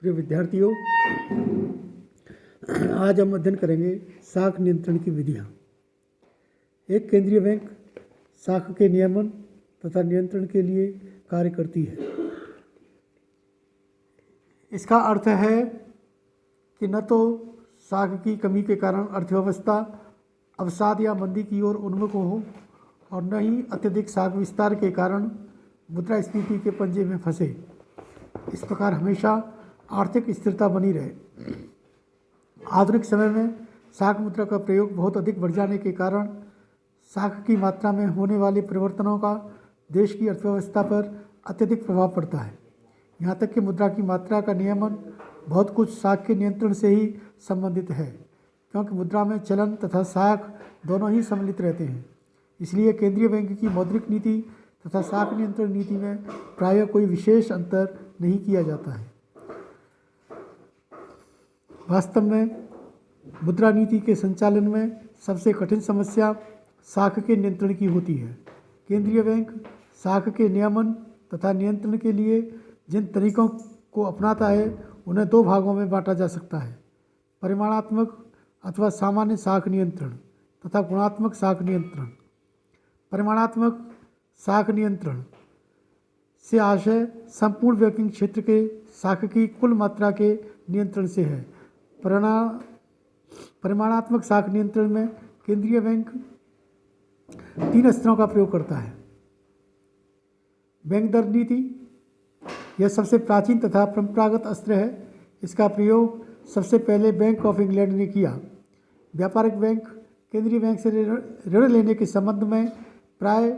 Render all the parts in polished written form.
प्रिय विद्यार्थियों, आज हम अध्ययन करेंगे साख नियंत्रण की विधियाँ। एक केंद्रीय बैंक साख के नियमन तथा नियंत्रण के लिए कार्य करती है। इसका अर्थ है कि न तो साख की कमी के कारण अर्थव्यवस्था अवसाद या मंदी की ओर उन्मुख हो और न ही अत्यधिक साख विस्तार के कारण मुद्रास्फीति के पंजे में फंसे। इस प्रकार हमेशा आर्थिक स्थिरता बनी रहे। आधुनिक समय में साख मुद्रा का प्रयोग बहुत अधिक बढ़ जाने के कारण साख की मात्रा में होने वाले परिवर्तनों का देश की अर्थव्यवस्था पर अत्यधिक प्रभाव पड़ता है। यहाँ तक कि मुद्रा की मात्रा का नियमन बहुत कुछ साख के नियंत्रण से ही संबंधित है, क्योंकि मुद्रा में चलन तथा साख दोनों ही सम्मिलित रहते हैं। इसलिए केंद्रीय बैंक की मौद्रिक नीति तथा साख नियंत्रण नीति में प्रायः कोई विशेष अंतर नहीं किया जाता है। वास्तव में मुद्रा नीति के संचालन में सबसे कठिन समस्या साख के नियंत्रण की होती है। केंद्रीय बैंक साख के नियमन तथा नियंत्रण के लिए जिन तरीकों को अपनाता है उन्हें दो भागों में बांटा जा सकता है: परिमाणात्मक अथवा सामान्य साख नियंत्रण तथा गुणात्मक साख नियंत्रण। परिमाणात्मक साख नियंत्रण से आशय संपूर्ण बैंकिंग क्षेत्र के साख की कुल मात्रा के नियंत्रण से है। परिमाणात्मक साख नियंत्रण में केंद्रीय बैंक 3 अस्त्रों का प्रयोग करता है। बैंक दर नीति यह सबसे प्राचीन तथा परंपरागत अस्त्र है। इसका प्रयोग सबसे पहले बैंक ऑफ इंग्लैंड ने किया। व्यापारिक बैंक केंद्रीय बैंक से ऋण लेने के संबंध में प्राय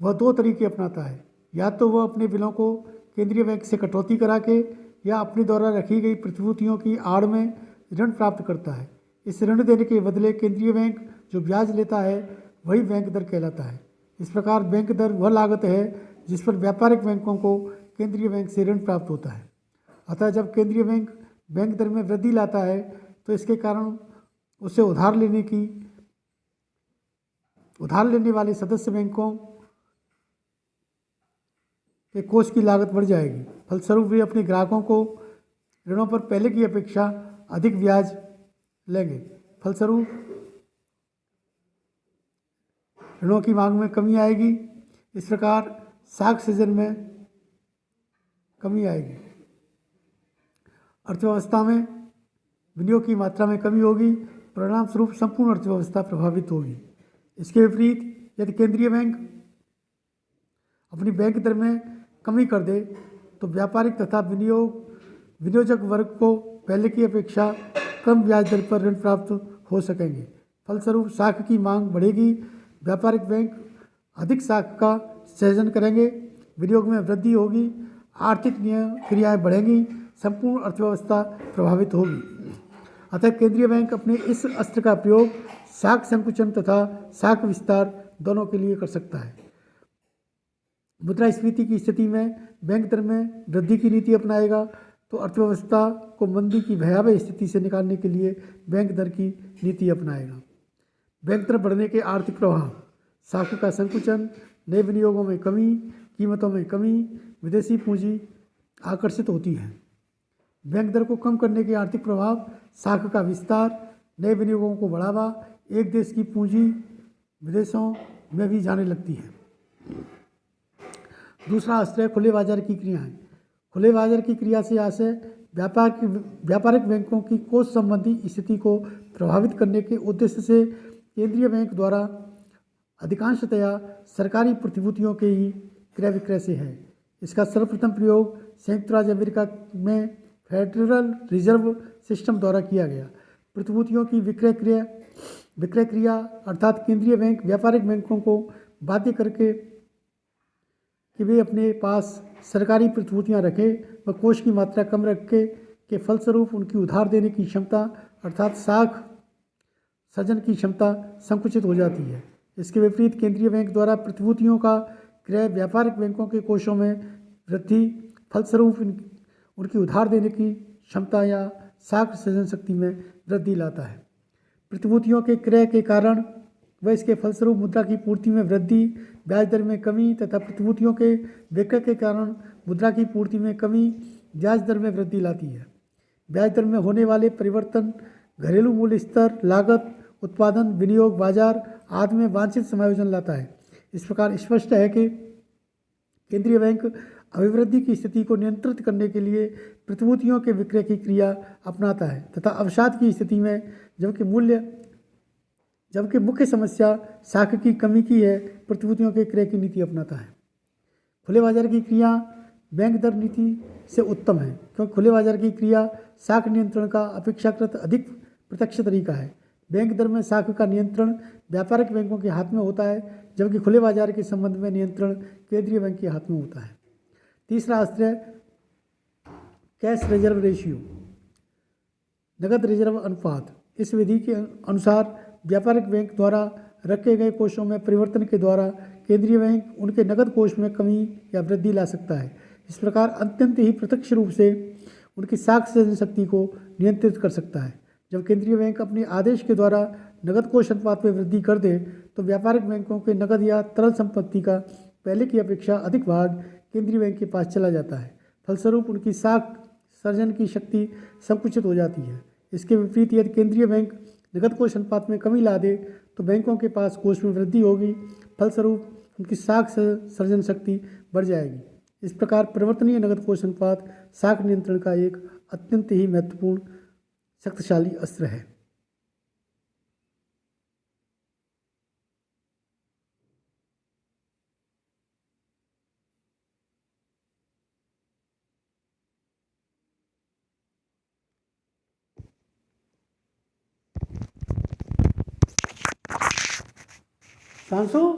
वह 2 तरीके अपनाता है। या तो वह अपने बिलों को केंद्रीय बैंक से कटौती करा के या अपने द्वारा रखी गई प्रतिभूतियों की आड़ में ऋण प्राप्त करता है। इस ऋण देने के बदले केंद्रीय बैंक जो ब्याज लेता है वही बैंक दर कहलाता है। इस प्रकार बैंक दर वह लागत है जिस पर व्यापारिक बैंकों को केंद्रीय बैंक से ऋण प्राप्त होता है। अतः जब केंद्रीय बैंक बैंक दर में वृद्धि लाता है तो इसके कारण उसे उधार लेने वाले सदस्य बैंकों के कोष की लागत बढ़ जाएगी। फलस्वरूप वे अपने ग्राहकों को ऋणों पर पहले की अपेक्षा अधिक ब्याज लेंगे। फलस्वरूप ऋणों की मांग में कमी आएगी। इस प्रकार साख सीजन में कमी आएगी। अर्थव्यवस्था में विनियोग की मात्रा में कमी होगी। परिणाम स्वरूप संपूर्ण अर्थव्यवस्था प्रभावित होगी। इसके विपरीत यदि केंद्रीय बैंक अपनी बैंक दर में कमी कर दे तो व्यापारिक तथा विनियोजक वर्ग को पहले की अपेक्षा कम ब्याज दर पर ऋण प्राप्त हो सकेंगे। फलस्वरूप साख की मांग बढ़ेगी। व्यापारिक बैंक अधिक साख का सृजन करेंगे। विनियोग में वृद्धि होगी। आर्थिक क्रियाएं बढ़ेंगी। संपूर्ण अर्थव्यवस्था प्रभावित होगी। अतः केंद्रीय बैंक अपने इस अस्त्र का प्रयोग साख संकुचन तथा साख विस्तार दोनों के लिए कर सकता है। मुद्रास्फीति की स्थिति में बैंक दर में वृद्धि की नीति अपनाएगा तो अर्थव्यवस्था को मंदी की भयावह स्थिति से निकालने के लिए बैंक दर की नीति अपनाएगा। बैंक दर बढ़ने के आर्थिक प्रभाव: साख का संकुचन, नए विनियोगों में कमी, कीमतों में कमी, विदेशी पूंजी आकर्षित होती है। बैंक दर को कम करने के आर्थिक प्रभाव: साख का विस्तार, नए विनियोगों को बढ़ावा, एक देश की पूंजी विदेशों में भी जाने लगती है। दूसरा अस्त्र है खुले बाजार की क्रियाएं। खुले बाजार की क्रिया से आशय व्यापारिक बैंकों की कोष संबंधी स्थिति को प्रभावित करने के उद्देश्य से केंद्रीय बैंक द्वारा अधिकांशतया सरकारी प्रतिभूतियों के ही क्रय विक्रय से है। इसका सर्वप्रथम प्रयोग संयुक्त राज्य अमेरिका में फेडरल रिजर्व सिस्टम द्वारा किया गया। प्रतिभूतियों की विक्रय क्रिया अर्थात केंद्रीय बैंक व्यापारिक बैंकों को बाध्य करके कि वे अपने पास सरकारी प्रतिभूतियां रखें व कोष की मात्रा कम रखे के फलस्वरूप उनकी उधार देने की क्षमता अर्थात साख सृजन की क्षमता संकुचित हो जाती है। इसके विपरीत केंद्रीय बैंक द्वारा प्रतिभूतियों का क्रय व्यापारिक बैंकों के कोषों में वृद्धि फलस्वरूप उनकी उधार देने की क्षमता या साख सृजन शक्ति में वृद्धि लाता है। प्रतिभूतियों के क्रय के कारण व इसके फलस्वरूप मुद्रा की पूर्ति में वृद्धि, ब्याज दर में कमी तथा प्रतिभूतियों के विक्रय के कारण मुद्रा की पूर्ति में कमी ब्याज दर में वृद्धि लाती है। ब्याज दर में होने वाले परिवर्तन घरेलू मूल्य स्तर, लागत, उत्पादन, विनियोग, बाजार आदि में वांछित समायोजन लाता है। इस प्रकार स्पष्ट है कि केंद्रीय बैंक अभिवृद्धि की स्थिति को नियंत्रित करने के लिए प्रतिभूतियों के विक्रय की क्रिया अपनाता है तथा अवसाद की स्थिति में जबकि मुख्य समस्या साख की कमी की है, प्रतिभूतियों के क्रय की नीति अपनाता है। खुले बाजार की क्रिया बैंक दर नीति से उत्तम है, क्योंकि खुले बाजार की क्रिया साख नियंत्रण का अपेक्षाकृत अधिक प्रत्यक्ष तरीका है। बैंक दर में साख का नियंत्रण व्यापारिक बैंकों के हाथ में होता है, जबकि खुले बाजार के संबंध में नियंत्रण केंद्रीय बैंक के हाथ में होता है। तीसरा अस्त्र है कैश रिजर्व रेशियो, नगद रिजर्व अनुपात। इस विधि के अनुसार व्यापारिक बैंक द्वारा रखे गए कोषों में परिवर्तन के द्वारा केंद्रीय बैंक उनके नगद कोष में कमी या वृद्धि ला सकता है। इस प्रकार अत्यंत ही प्रत्यक्ष रूप से उनकी साख सृजन शक्ति को नियंत्रित कर सकता है। जब केंद्रीय बैंक अपने आदेश के द्वारा नगद कोष अनुपात में वृद्धि कर दे तो व्यापारिक बैंकों के नगद या तरल संपत्ति का पहले की अपेक्षा अधिक भाग केंद्रीय बैंक के पास चला जाता है। फलस्वरूप उनकी साख सर्जन की शक्ति संकुचित हो जाती है। इसके विपरीत यदि केंद्रीय बैंक नगद कोष अनुपात में कमी ला दे तो बैंकों के पास कोष में वृद्धि होगी, फलस्वरूप उनकी साख सर्जन शक्ति बढ़ जाएगी। इस प्रकार परिवर्तनीय नगद कोष अनुपात साख नियंत्रण का एक अत्यंत ही महत्वपूर्ण शक्तिशाली अस्त्र है। सांसो